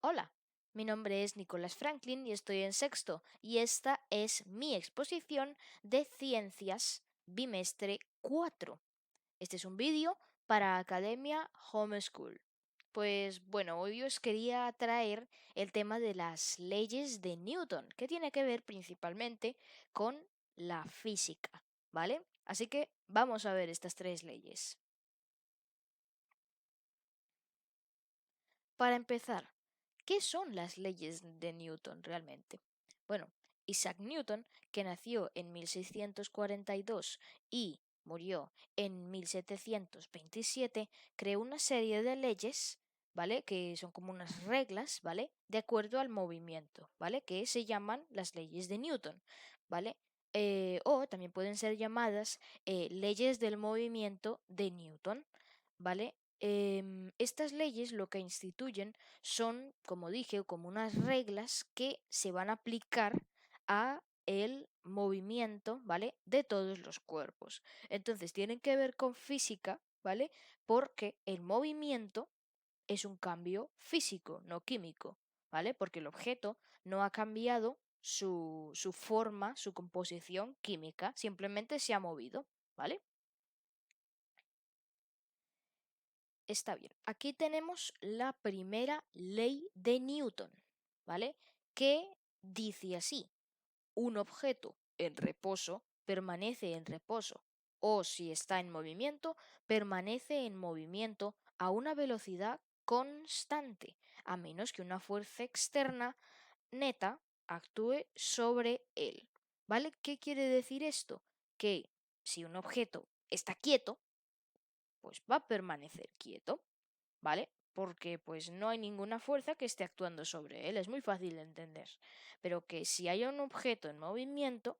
Hola, mi nombre es Nicolás Franklin y estoy en sexto y esta es mi exposición de Ciencias Bimestre 4. Este es un vídeo para Academia Homeschool. Pues bueno, hoy os quería traer el tema de las leyes de Newton, que tiene que ver principalmente con la física, ¿vale? Así que vamos a ver estas tres leyes. Para empezar, ¿qué son las leyes de Newton realmente? Bueno, Isaac Newton, que nació en 1642 y murió en 1727, creó una serie de leyes, ¿vale? Que son como unas reglas, ¿vale? De acuerdo al movimiento, ¿vale? Que se llaman las leyes de Newton, ¿vale? O también pueden ser llamadas leyes del movimiento de Newton, ¿vale? Estas leyes lo que instituyen son, como dije, como unas reglas que se van a aplicar a el movimiento, ¿vale? De todos los cuerpos. Entonces tienen que ver con física, ¿vale? Porque el movimiento es un cambio físico, no químico, ¿vale? Porque el objeto no ha cambiado su forma, su composición química, simplemente se ha movido, ¿vale? Está bien. Aquí tenemos la primera ley de Newton, ¿vale? Que dice así: un objeto en reposo permanece en reposo, o si está en movimiento, permanece en movimiento a una velocidad constante, a menos que una fuerza externa neta actúe sobre él, ¿vale? ¿Qué quiere decir esto? Que si un objeto está quieto, pues va a permanecer quieto, ¿vale? Porque pues no hay ninguna fuerza que esté actuando sobre él, es muy fácil de entender. Pero que si hay un objeto en movimiento,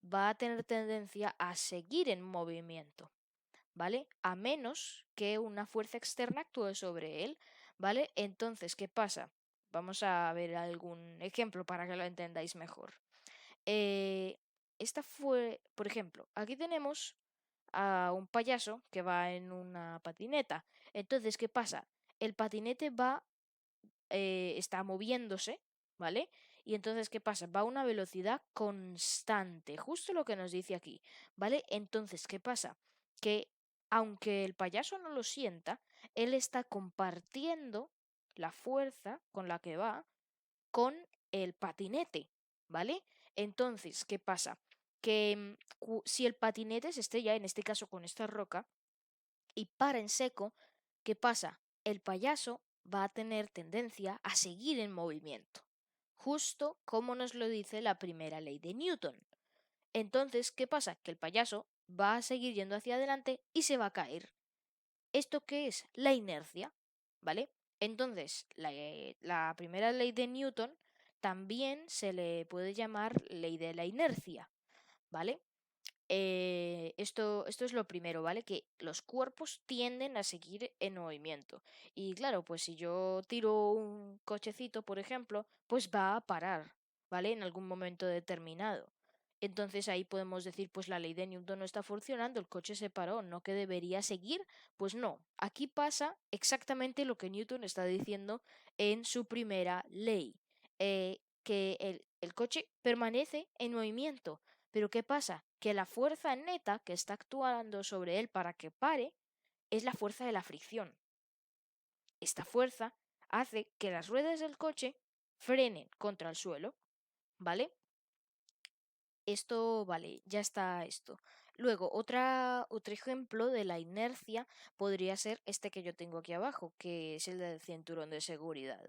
va a tener tendencia a seguir en movimiento, ¿vale? A menos que una fuerza externa actúe sobre él, ¿vale? Entonces, ¿qué pasa? Vamos a ver algún ejemplo para que lo entendáis mejor. Eh, Esta fue, por ejemplo, aquí tenemos a un payaso que va en una patineta. Entonces, ¿qué pasa? El patinete está moviéndose, ¿vale? Y entonces, ¿qué pasa? Va a una velocidad constante, justo lo que nos dice aquí, ¿vale? Entonces, ¿qué pasa? Que aunque el payaso no lo sienta, él está compartiendo la fuerza con la que va con el patinete, ¿vale? Entonces, ¿qué pasa? Que si el patinete se estrella, en este caso con esta roca, y para en seco, ¿qué pasa? El payaso va a tener tendencia a seguir en movimiento, justo como nos lo dice la primera ley de Newton. Entonces, ¿qué pasa? Que el payaso va a seguir yendo hacia adelante y se va a caer. ¿Esto qué es? La inercia, ¿vale? Entonces, la primera ley de Newton también se le puede llamar ley de la inercia, ¿vale? Esto es lo primero, ¿vale? Que los cuerpos tienden a seguir en movimiento. Y claro, pues si yo tiro un cochecito, por ejemplo, pues va a parar, ¿vale? En algún momento determinado. Entonces ahí podemos decir, pues la ley de Newton no está funcionando, el coche se paró, ¿no que debería seguir? Pues no, aquí pasa exactamente lo que Newton está diciendo en su primera ley, que el coche permanece en movimiento. Pero ¿qué pasa? Que la fuerza neta que está actuando sobre él para que pare es la fuerza de la fricción. Esta fuerza hace que las ruedas del coche frenen contra el suelo, ¿vale? Esto, vale, ya está esto. Luego, otro ejemplo de la inercia podría ser este que yo tengo aquí abajo, que es el del cinturón de seguridad,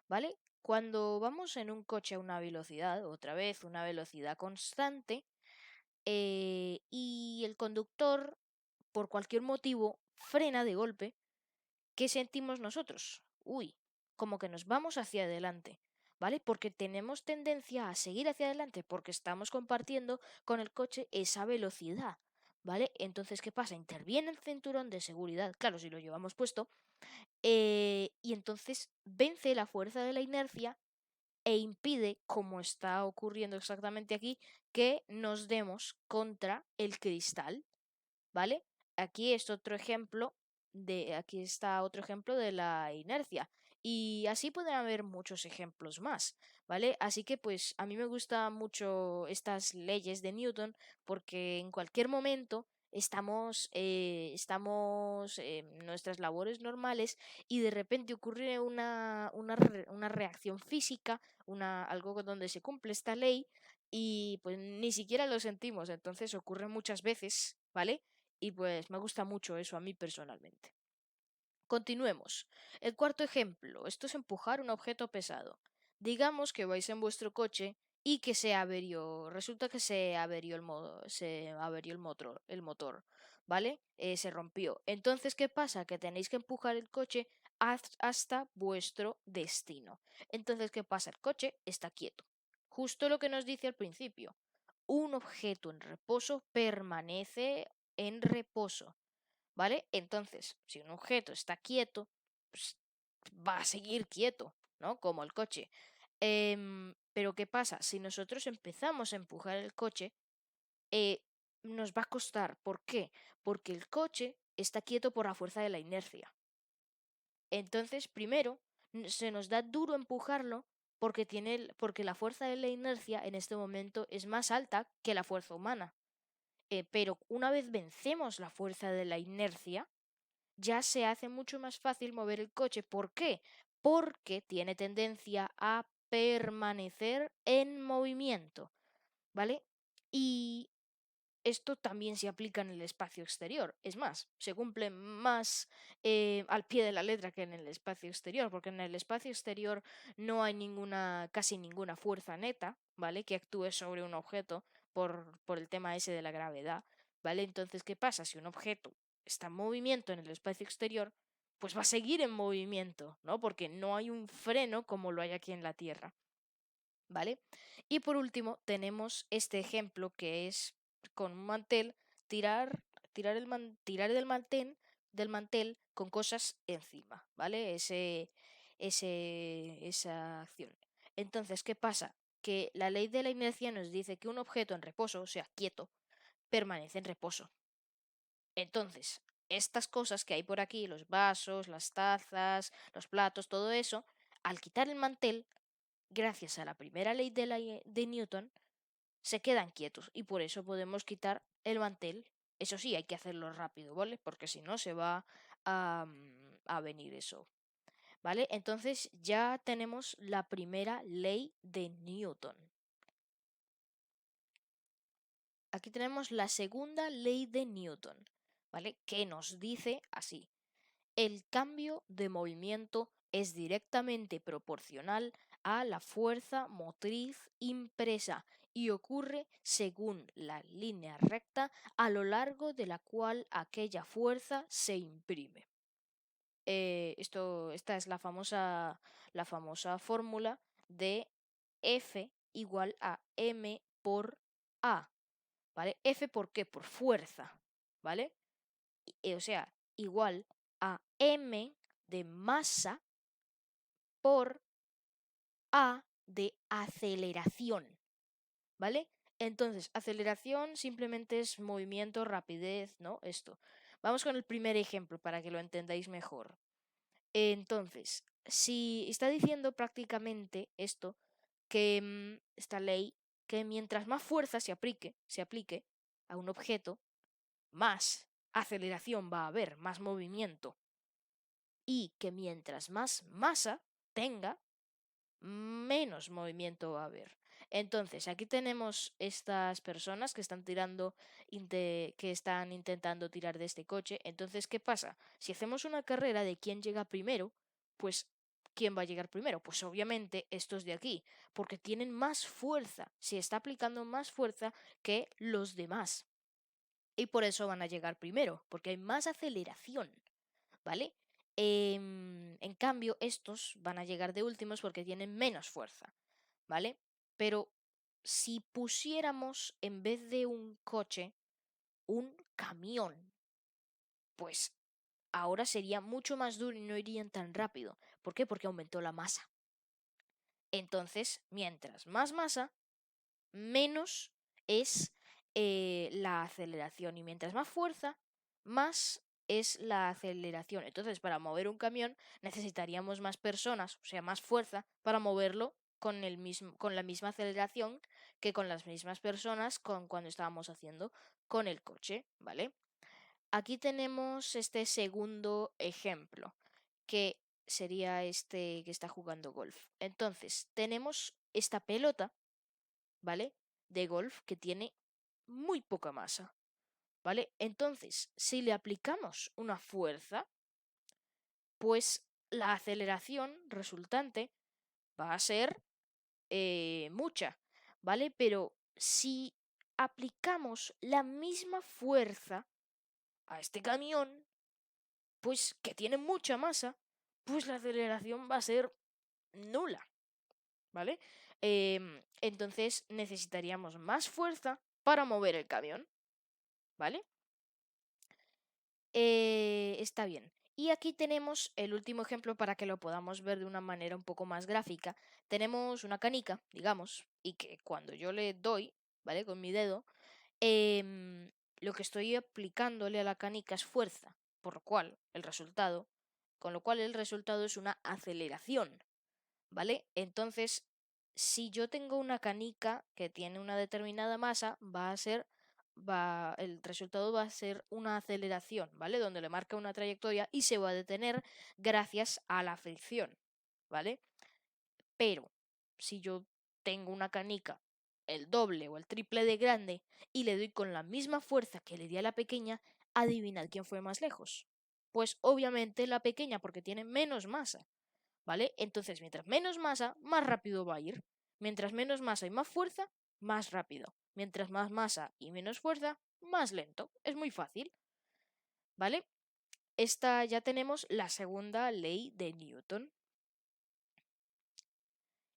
¿vale? Cuando vamos en un coche a una velocidad, otra vez una velocidad constante, y el conductor, por cualquier motivo, frena de golpe, ¿qué sentimos nosotros? Uy, como que nos vamos hacia adelante, ¿vale? Porque tenemos tendencia a seguir hacia adelante porque estamos compartiendo con el coche esa velocidad, ¿vale? Entonces, ¿qué pasa? Interviene el cinturón de seguridad, claro, si lo llevamos puesto, y entonces vence la fuerza de la inercia e impide, como está ocurriendo exactamente aquí, que nos demos contra el cristal, ¿vale? Aquí está otro ejemplo de la inercia. Y así pueden haber muchos ejemplos más, ¿vale? Así que pues a mí me gustan mucho estas leyes de Newton porque en cualquier momento estamos en nuestras labores normales y de repente ocurre una reacción física, algo donde se cumple esta ley y pues ni siquiera lo sentimos, entonces ocurre muchas veces, ¿vale? Y pues me gusta mucho eso a mí personalmente. Continuemos. El cuarto ejemplo. Esto es empujar un objeto pesado. Digamos que vais en vuestro coche y que se averió. Resulta que se averió el motor, ¿vale? Se rompió. Entonces, ¿qué pasa? Que tenéis que empujar el coche hasta vuestro destino. Entonces, ¿qué pasa? El coche está quieto. Justo lo que nos dice al principio. Un objeto en reposo permanece en reposo. ¿Vale? Entonces, si un objeto está quieto, pues va a seguir quieto, ¿no? Como el coche. Pero ¿qué pasa? Si nosotros empezamos a empujar el coche, eh, nos va a costar. ¿Por qué? Porque el coche está quieto por la fuerza de la inercia. Entonces, primero, se nos da duro empujarlo porque la fuerza de la inercia en este momento es más alta que la fuerza humana. Pero una vez vencemos la fuerza de la inercia, ya se hace mucho más fácil mover el coche. ¿Por qué? Porque tiene tendencia a permanecer en movimiento, ¿vale? Y esto también se aplica en el espacio exterior. Es más, se cumple más al pie de la letra que en el espacio exterior, porque en el espacio exterior no hay casi ninguna fuerza neta, ¿vale? Que actúe sobre un objeto por el tema ese de la gravedad, ¿vale? Entonces, ¿qué pasa? Si un objeto está en movimiento en el espacio exterior, pues va a seguir en movimiento, ¿no? Porque no hay un freno como lo hay aquí en la Tierra. ¿Vale? Y por último tenemos este ejemplo que es con un mantel, tirar del mantel con cosas encima, ¿vale? Esa acción. Entonces, ¿qué pasa? Que la ley de la inercia nos dice que un objeto en reposo, o sea, quieto, permanece en reposo. Entonces, estas cosas que hay por aquí, los vasos, las tazas, los platos, todo eso, al quitar el mantel, gracias a la primera ley de Newton, se quedan quietos y por eso podemos quitar el mantel. Eso sí, hay que hacerlo rápido, ¿vale? Porque si no se va a venir eso, ¿vale? Entonces ya tenemos la primera ley de Newton. Aquí tenemos la segunda ley de Newton, ¿vale? Que nos dice así. El cambio de movimiento es directamente proporcional a la fuerza motriz impresa y ocurre según la línea recta a lo largo de la cual aquella fuerza se imprime. Esta es la famosa fórmula de F igual a M por A, ¿vale? F ¿por qué? Por fuerza, ¿vale? O sea, igual a M de masa por A de aceleración, ¿vale? Entonces, aceleración simplemente es movimiento, rapidez, ¿no? Esto. Vamos con el primer ejemplo para que lo entendáis mejor. Entonces, si está diciendo prácticamente esto, que esta ley, que mientras más fuerza se aplique a un objeto, más aceleración va a haber, más movimiento. Y que mientras más masa tenga, menos movimiento va a haber. Entonces, aquí tenemos estas personas que están intentando tirar de este coche. Entonces, ¿qué pasa? Si hacemos una carrera de quién llega primero, pues ¿quién va a llegar primero? Pues obviamente estos de aquí, porque tienen más fuerza, se está aplicando más fuerza que los demás. Y por eso van a llegar primero, porque hay más aceleración. ¿Vale? En cambio, estos van a llegar de últimos porque tienen menos fuerza, ¿vale? Pero si pusiéramos en vez de un coche, un camión, pues ahora sería mucho más duro y no irían tan rápido. ¿Por qué? Porque aumentó la masa. Entonces, mientras más masa, menos es la aceleración. Y mientras más fuerza, más es la aceleración. Entonces, para mover un camión necesitaríamos más personas, o sea, más fuerza para moverlo con la misma aceleración que con las mismas personas cuando estábamos haciendo con el coche, ¿vale? Aquí tenemos este segundo ejemplo, que sería este que está jugando golf. Entonces, tenemos esta pelota, ¿vale? De golf que tiene muy poca masa, ¿vale? Entonces, si le aplicamos una fuerza, pues la aceleración resultante va a ser mucha, ¿vale? Pero si aplicamos la misma fuerza a este camión, pues que tiene mucha masa, pues la aceleración va a ser nula, ¿vale? Entonces necesitaríamos más fuerza para mover el camión, ¿vale? Está bien. Y aquí tenemos el último ejemplo para que lo podamos ver de una manera un poco más gráfica. Tenemos una canica, digamos, y que cuando yo le doy, ¿vale? Con mi dedo, em, lo que estoy aplicándole a la canica es fuerza, con lo cual el resultado es una aceleración, ¿vale? Entonces, si yo tengo una canica que tiene una determinada masa, el resultado va a ser una aceleración, ¿vale? Donde le marca una trayectoria y se va a detener gracias a la fricción, ¿vale? Pero si yo tengo una canica el doble o el triple de grande y le doy con la misma fuerza que le di a la pequeña, adivinad quién fue más lejos. Pues obviamente la pequeña porque tiene menos masa, ¿vale? Entonces, mientras menos masa, más rápido va a ir. Mientras menos masa y más fuerza, más rápido. Mientras más masa y menos fuerza, más lento. Es muy fácil, ¿vale? Esta ya tenemos la segunda ley de Newton.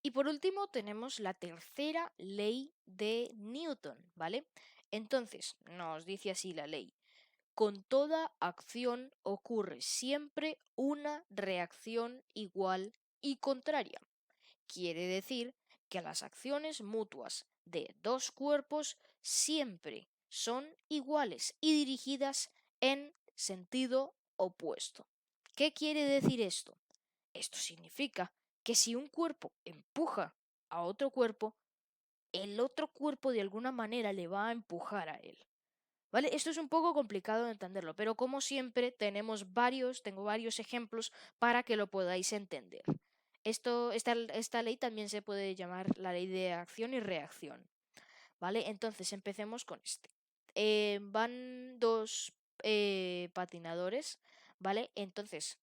Y por último tenemos la tercera ley de Newton, ¿vale? Entonces, nos dice así la ley. Con toda acción ocurre siempre una reacción igual y contraria. Quiere decir que las acciones mutuas de dos cuerpos siempre son iguales y dirigidas en sentido opuesto. ¿Qué quiere decir esto? Esto significa que si un cuerpo empuja a otro cuerpo, el otro cuerpo de alguna manera le va a empujar a él. ¿Vale? Esto es un poco complicado de entenderlo, pero como siempre tengo varios ejemplos para que lo podáis entender. Esta ley también se puede llamar la ley de acción y reacción, ¿vale? Entonces empecemos con este. Van dos patinadores, ¿vale? Entonces,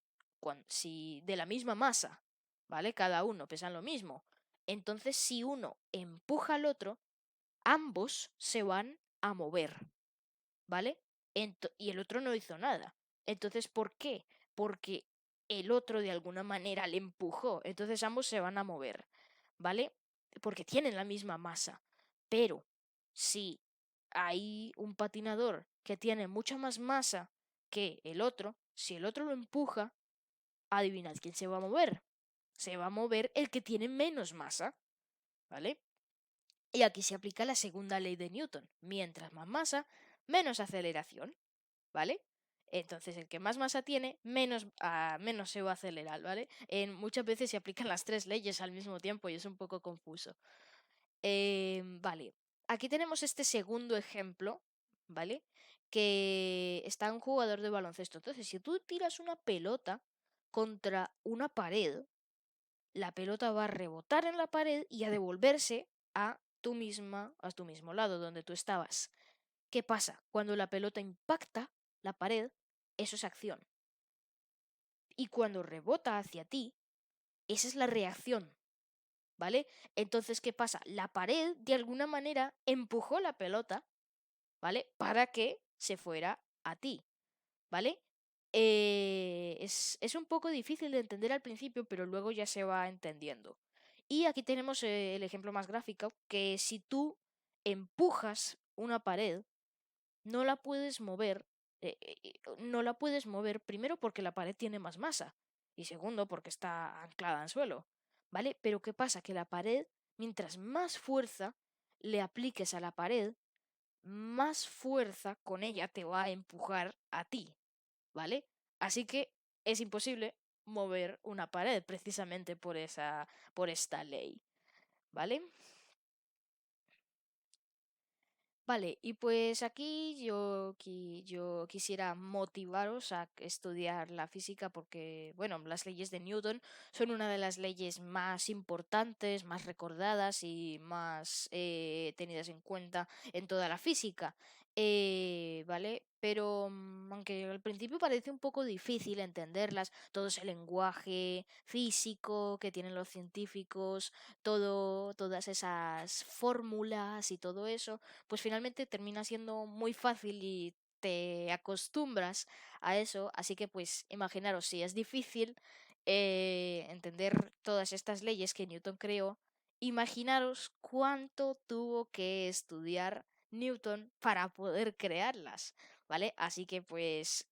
si de la misma masa, ¿vale? Cada uno pesan lo mismo. Entonces, si uno empuja al otro, ambos se van a mover, ¿vale? Y el otro no hizo nada. Entonces, ¿por qué? Porque el otro de alguna manera le empujó. Entonces ambos se van a mover, ¿vale? Porque tienen la misma masa. Pero si hay un patinador que tiene mucha más masa que el otro, si el otro lo empuja, adivinad quién se va a mover. Se va a mover el que tiene menos masa, ¿vale? Y aquí se aplica la segunda ley de Newton. Mientras más masa, menos aceleración. ¿Vale? Entonces, el que más masa tiene, menos se va a acelerar, ¿vale? Muchas veces se aplican las tres leyes al mismo tiempo y es un poco confuso. Vale, aquí tenemos este segundo ejemplo, ¿vale? Que está un jugador de baloncesto. Entonces, si tú tiras una pelota contra una pared, la pelota va a rebotar en la pared y a devolverse a tu mismo lado, donde tú estabas. ¿Qué pasa? Cuando la pelota impacta la pared, eso es acción. Y cuando rebota hacia ti, esa es la reacción, ¿vale? Entonces, ¿qué pasa? La pared, de alguna manera, empujó la pelota, ¿vale? Para que se fuera a ti, ¿vale? Es un poco difícil de entender al principio, pero luego ya se va entendiendo. Y aquí tenemos el ejemplo más gráfico, que si tú empujas una pared, no la puedes mover, no la puedes mover primero porque la pared tiene más masa y segundo porque está anclada en suelo, ¿vale? Pero ¿qué pasa? Que la pared, mientras más fuerza le apliques a la pared, más fuerza con ella te va a empujar a ti, ¿vale? Así que es imposible mover una pared precisamente por esta ley, ¿vale? Vale, y pues aquí yo quisiera motivaros a estudiar la física porque, bueno, las leyes de Newton son una de las leyes más importantes, más recordadas y más tenidas en cuenta en toda la física, ¿vale? Pero aunque al principio parece un poco difícil entenderlas, todo ese lenguaje físico que tienen los científicos, todas esas fórmulas y todo eso pues finalmente termina siendo muy fácil y te acostumbras a eso. Así que pues imaginaros, si es difícil entender todas estas leyes que Newton creó, imaginaros cuánto tuvo que estudiar Newton para poder crearlas, ¿vale? Así que pues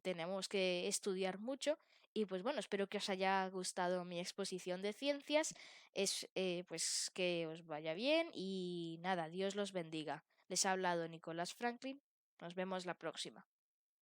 tenemos que estudiar mucho y pues bueno, espero que os haya gustado mi exposición de ciencias. Es pues que os vaya bien y nada, Dios los bendiga. Les ha hablado Nicolás Franklin. Nos vemos la próxima.